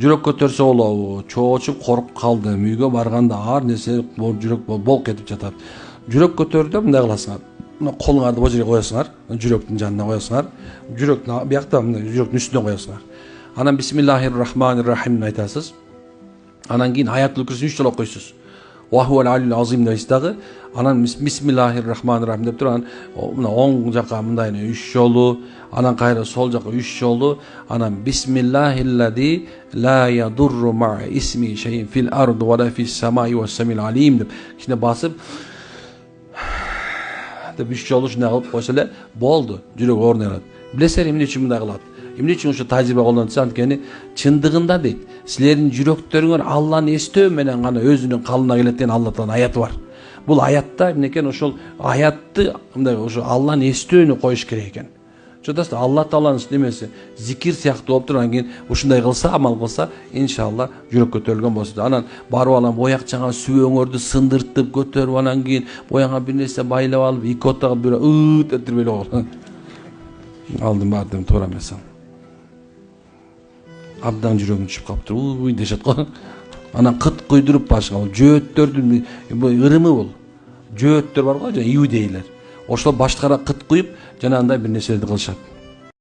жүрөк көтөрсө болобу, чоочуп коруп калдым, үйгө барганда ар нерсе жүрөк болк этип жатат. Жүрөк көтөрдү, мындай кыласыңар. Мына колуңарды бул жерге коесуңар, жүрөктүн жанына коесуңар. Жүрөктүн биякта жүрөктүн үстүнө коесуңар. Анан бисмиллахир-рахманир-рахим айтасыз. Анан кийин аятул курсини 3 жолу окуйсуз. Ва хувал алил азим дейсиз дагы. Анан бисмиллахир-рахманир-рахим деп туруп, анан мына оң жакка мындай 3 жолу, анан кайра сол жакка 3 жолу, анан бисмиллахиллади ла ядурру ма исми шейин фил ард ва ла фис самаи ва самил алим деп кичине басып деп 3 жолу ушундай кылып койсо эле болду, жүрөк орун алат. Билесиңер эмне үчүн мындай кылат? Эмне үчүн ушу тажрыйба колдонса, анткени чындыгында дейт, силердин жүрөктөрүңөр Алланы эстөө менен гана өзүнүн калына келет деген Алла Тааланын аяты бар. Бул аятта эмнекен ошол аятты мындай ошо Алланы эстөөнү коюш керек экен. Чотасыздар, Алла Тааланын немеси зикир сыяктуу болуп туруп, анан кийин ушундай кылса, амал кылса, иншалла жүрөк көтөрүлгөн болсо. Анан барып алам боякчаңа сүбөңөрдү сындыртып көтөрүп, анан кийин бояңа бир нерсе байлап алып, 2 оттагы бир этип эле кол. Алдым бардым туура эмес. Абдан жүрөгүм түшүп калыптыр. Уй дешет го. Анан кыт куйдуруп башка жөөттөрдүн ырымы бул. Жөөттөр бар го, жана иудейлер. Ошол башкара кыт куюп, жанагындай бир нерселерди кылышат.